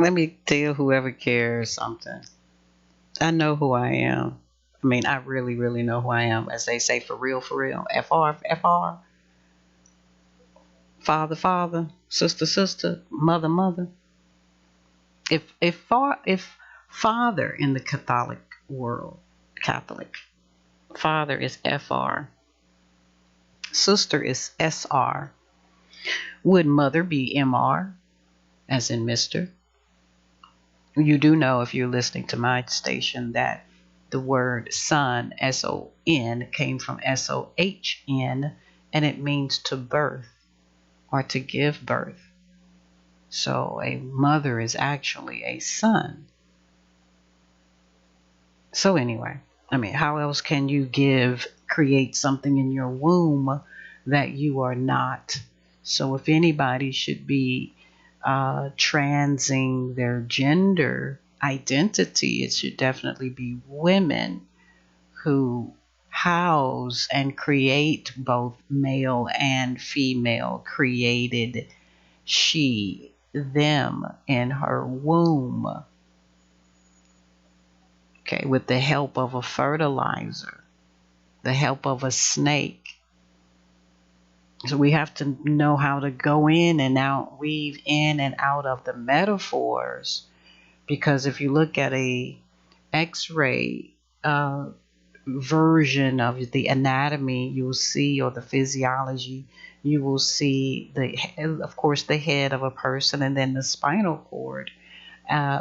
Let me tell whoever cares something. I know who I am. I mean, I really, really know who I am. As they say, for real, for real. FR, FR, father, father, sister, sister, mother, mother. If father in the Catholic world, Catholic, father is FR, sister is SR, would mother be MR, as in Mr.? You do know, if you're listening to my station, that the word son, SON, came from SOHN, and it means to birth or to give birth. So a mother is actually a son. So anyway, I mean, how else can you create something in your womb that you are not? So if anybody should be transing their gender identity, it should definitely be women who house and create both male and female, created she, them in her womb. Okay, with the help of a fertilizer, the help of a snake. So we have to know how to go in and out, weave in and out of the metaphors, because if you look at a X-ray version of the anatomy, you will see, or the physiology, you will see of course, the head of a person, and then the spinal cord,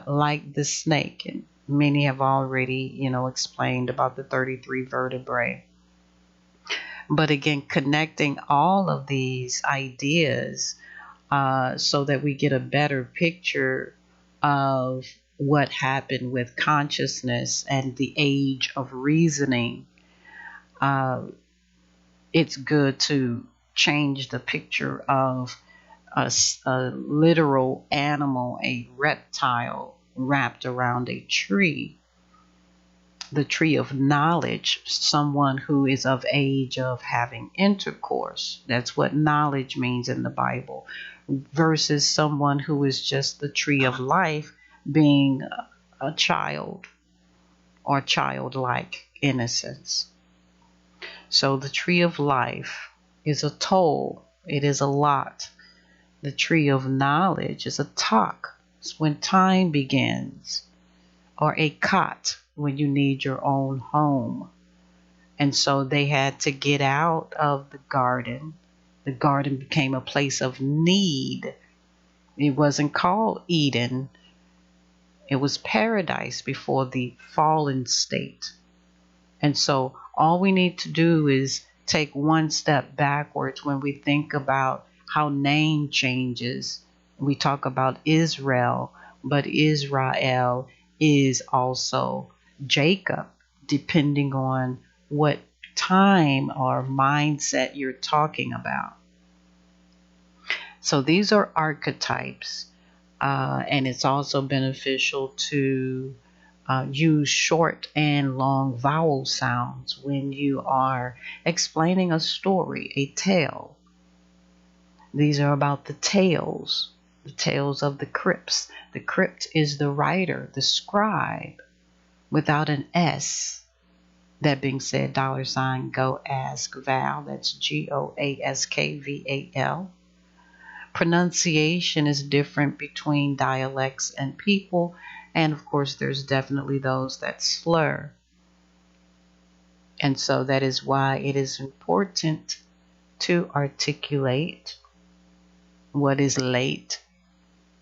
like the snake. And many have already, explained about the 33 vertebrae. But again, connecting all of these ideas so that we get a better picture of what happened with consciousness and the age of reasoning. It's good to change the picture of a literal animal, a reptile wrapped around a tree, the tree of knowledge, someone who is of age of having intercourse. That's what knowledge means in the Bible, versus someone who is just the tree of life, being a child or childlike innocence. So the tree of life is a toll, it is a lot. The tree of knowledge is a talk. It's when time begins, or a cot when you need your own home. And so they had to get out of the garden. The garden became a place of need. It wasn't called Eden. It was paradise before the fallen state. And so all we need to do is take one step backwards when we think about how name changes. We talk about Israel, but Israel is also Jacob, depending on what time or mindset you're talking about. So these are archetypes, and it's also beneficial to use short and long vowel sounds when you are explaining a story, a tale. These are about the tales of the crypts. The crypt is the writer, the scribe, without an S. That being said, $GoAskVal, that's GoAskVal. Pronunciation is different between dialects and people, and of course there's definitely those that slur. And so that is why it is important to articulate what is late,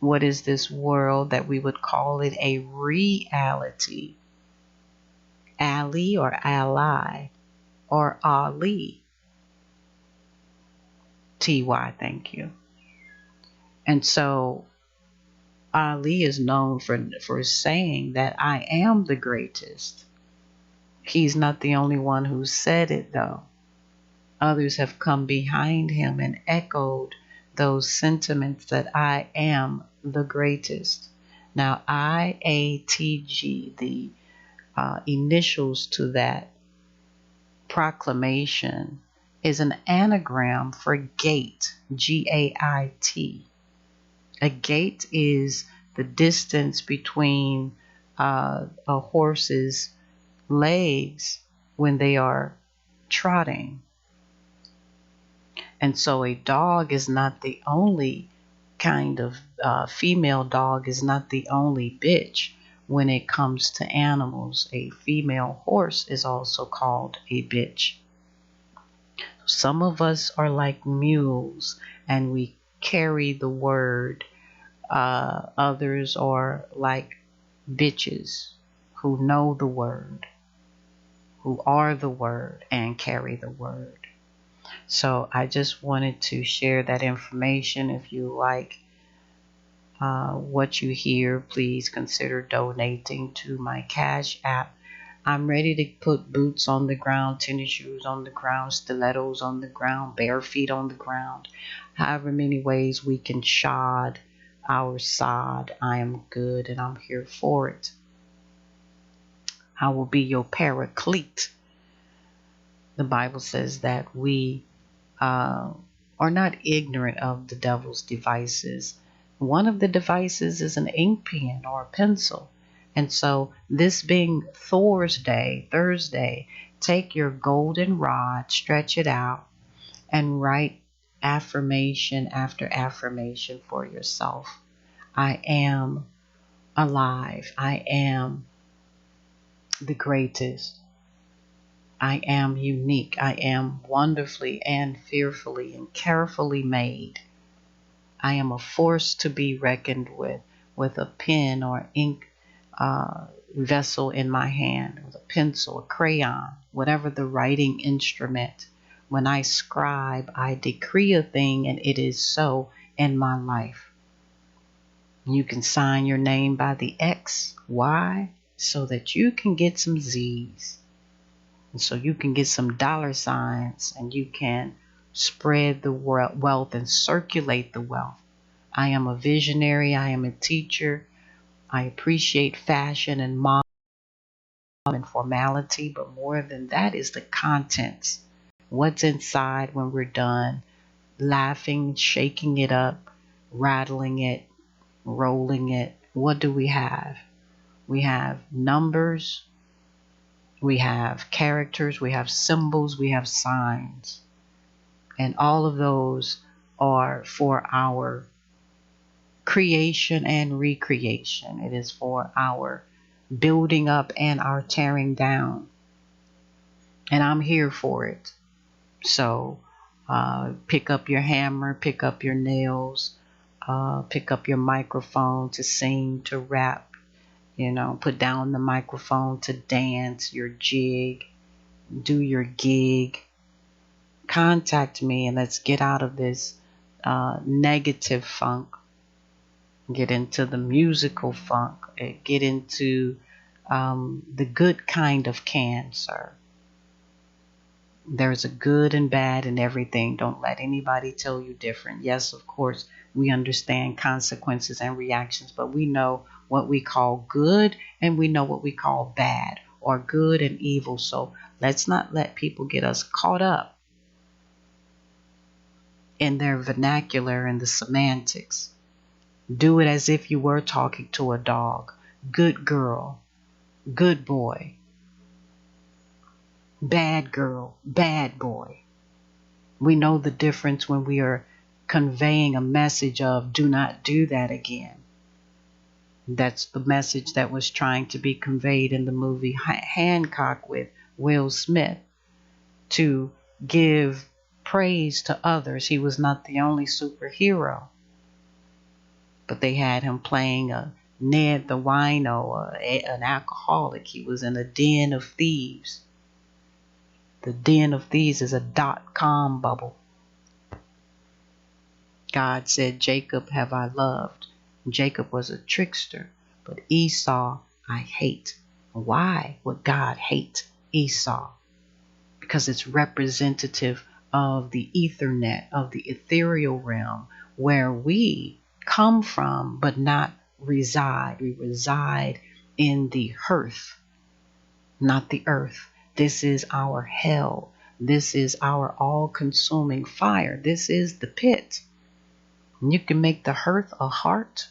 what is this world that we would call it a reality. Ali or ally or Ali. TY, thank you. And so Ali is known for saying that I am the greatest. He's not the only one who said it, though. Others have come behind him and echoed those sentiments that I am the greatest. Now, IATG, the initials to that proclamation, is an anagram for gate, GAIT. A gate is the distance between a horse's legs when they are trotting. And so a dog is not the only kind of female dog is not the only bitch when it comes to animals. A female horse is also called a bitch. Some of us are like mules and we carry the word. Others are like bitches who know the word, who are the word and carry the word. So I just wanted to share that information. If you like what you hear, please consider donating to my Cash App. I'm ready to put boots on the ground, tennis shoes on the ground, stilettos on the ground, bare feet on the ground. However many ways we can shod our sod, I am good and I'm here for it. I will be your paraclete. The Bible says that we are not ignorant of the devil's devices. One of the devices is an ink pen or a pencil. And so this being Thor's Day, Thursday, take your golden rod, stretch it out, and write affirmation after affirmation for yourself. I am alive. I am the greatest. I am unique. I am wonderfully and fearfully and carefully made. I am a force to be reckoned with a pen or ink vessel in my hand, with a pencil, a crayon, whatever the writing instrument. When I scribe, I decree a thing and it is so in my life. You can sign your name by the X. Why? So that you can get some Z's. And so you can get some dollar signs and you can spread the wealth and circulate the wealth. I am a visionary. I am a teacher. I appreciate fashion and mom and formality, but more than that is the contents. What's inside when we're done? Laughing, shaking it up, rattling it, rolling it. What do we have? We have numbers. We have characters, we have symbols, we have signs. And all of those are for our creation and recreation. It is for our building up and our tearing down. And I'm here for it. So pick up your hammer, pick up your nails, pick up your microphone to sing, to rap. Put down the microphone to dance, your jig, do your gig. Contact me and let's get out of this negative funk. Get into the musical funk. Get into the good kind of cancer. There's a good and bad in everything. Don't let anybody tell you different. Yes, of course, we understand consequences and reactions, but we know what we call good and we know what we call bad or good and evil. So let's not let people get us caught up in their vernacular and the semantics. Do it as if you were talking to a dog. Good girl, good boy. Bad girl, bad boy. We know the difference when we are conveying a message of do not do that again. That's the message that was trying to be conveyed in the movie Hancock with Will Smith, to give praise to others. He was not the only superhero, but they had him playing a Ned the Wino, an alcoholic. He was in a den of thieves. The den of thieves is a .com bubble. God said, Jacob have I loved. Jacob was a trickster, but Esau I hate. Why would God hate Esau? Because it's representative of the Ethernet, of the ethereal realm, where we come from but not reside. We reside in the hearth, not the earth. This is our hell. This is our all-consuming fire. This is the pit. You can make the hearth a heart.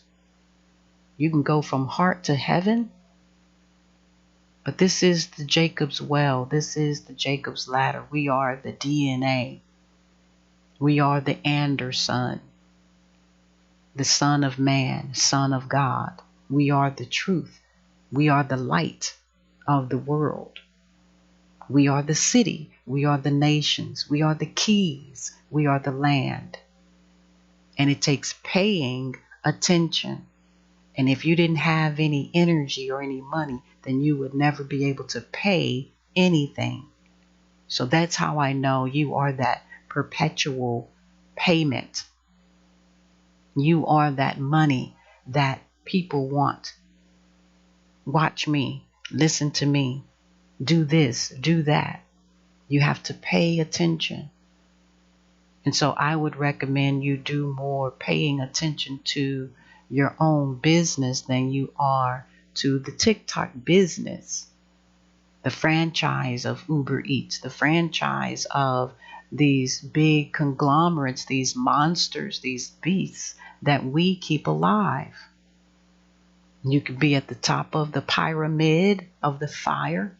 You can go from heart to heaven. But this is the Jacob's well. This is the Jacob's ladder. We are the DNA. We are the Anderson, the Son of Man, Son of God. We are the truth. We are the light of the world. We are the city. We are the nations. We are the keys. We are the land. And it takes paying attention. And if you didn't have any energy or any money, then you would never be able to pay anything. So that's how I know you are that perpetual payment. You are that money that people want. Watch me, listen to me, do this, do that. You have to pay attention. And so I would recommend you do more paying attention to your own business than you are to the TikTok business, the franchise of Uber Eats, the franchise of these big conglomerates, these monsters, these beasts that we keep alive. You could be at the top of the pyramid of the fire,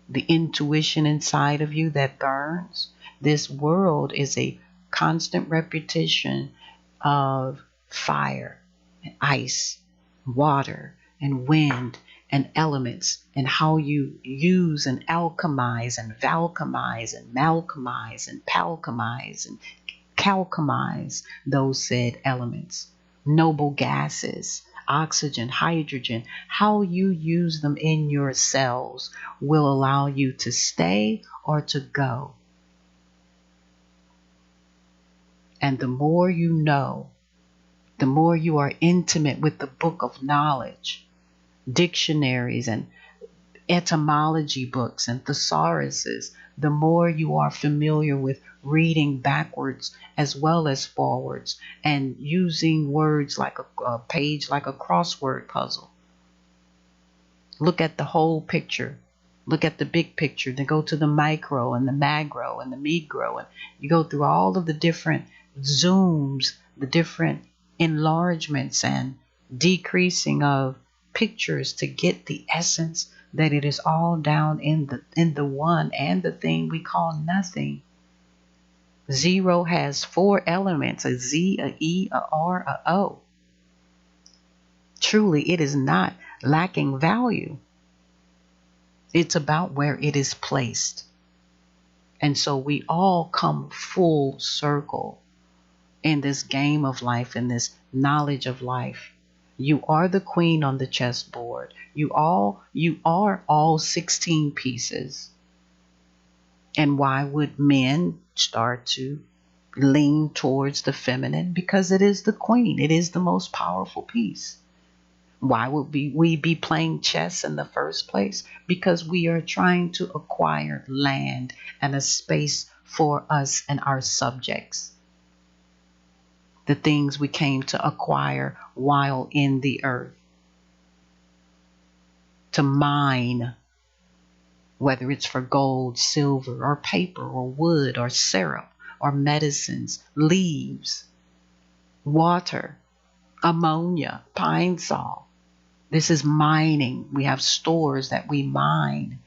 the intuition inside of you that burns. This world is a constant repetition of fire, and ice, water, and wind, and elements, and how you use and alchemize and valchemize and malchemize and palchemize and calchemize those said elements. Noble gases, oxygen, hydrogen, how you use them in your cells will allow you to stay or to go. And the more you know, the more you are intimate with the book of knowledge, dictionaries and etymology books and thesauruses, the more you are familiar with reading backwards as well as forwards and using words like a page, like a crossword puzzle. Look at the whole picture. Look at the big picture. Then go to the micro and the macro and the micro. And you go through all of the different zooms, the different enlargements and decreasing of pictures to get the essence that it is all down in the one and the thing we call nothing. Zero has 4 elements, a Z, a E, a R, a O. Truly, it is not lacking value. It's about where it is placed. And so we all come full circle in this game of life, in this knowledge of life. You are the queen on the chessboard. You are all 16 pieces. And why would men start to lean towards the feminine? Because it is the queen. It is the most powerful piece. Why would we be playing chess in the first place? Because we are trying to acquire land and a space for us and our subjects. The things we came to acquire while in the earth. To mine, whether it's for gold, silver, or paper, or wood, or syrup, or medicines, leaves, water, ammonia, pine sol. This is mining. We have stores that we mine.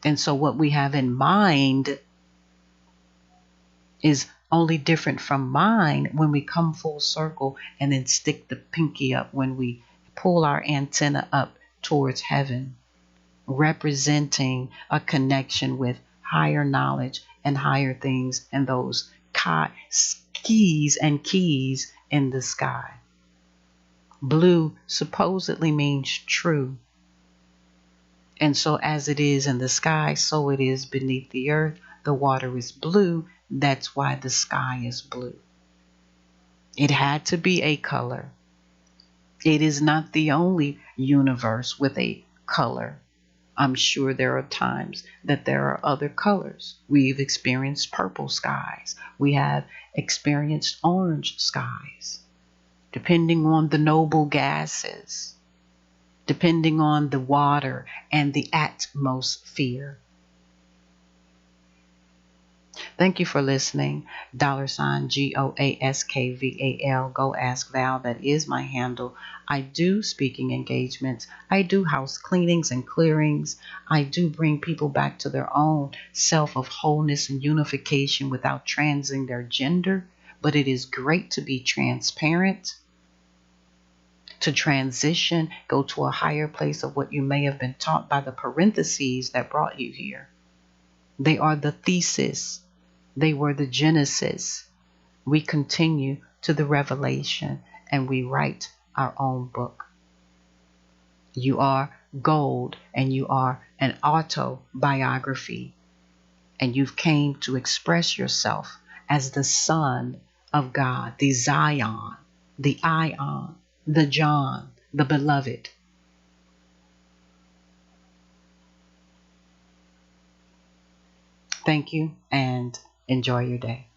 And so what we have in mind is only different from mine when we come full circle and then stick the pinky up when we pull our antenna up towards heaven, representing a connection with higher knowledge and higher things and those keys and keys in the sky. Blue supposedly means true. And so as it is in the sky, so it is beneath the earth. The water is blue. That's why the sky is blue. It had to be a color. It is not the only universe with a color. I'm sure there are times that there are other colors. We've experienced purple skies. We have experienced orange skies. Depending on the noble gases, depending on the water and the atmosphere. Thank you for listening. $ GOASKVAL, Go Ask Val. That is my handle. I do speaking engagements. I do house cleanings and clearings. I do bring people back to their own self of wholeness and unification without transing their gender. But it is great to be transparent, to transition, go to a higher place of what you may have been taught by the parentheses that brought you here. They are the thesis. They were the genesis. We continue to the revelation and we write our own book. You are gold and you are an autobiography, and you've came to express yourself as the Son of God, the Zion, the Ion, the John, the Beloved. Thank you and enjoy your day.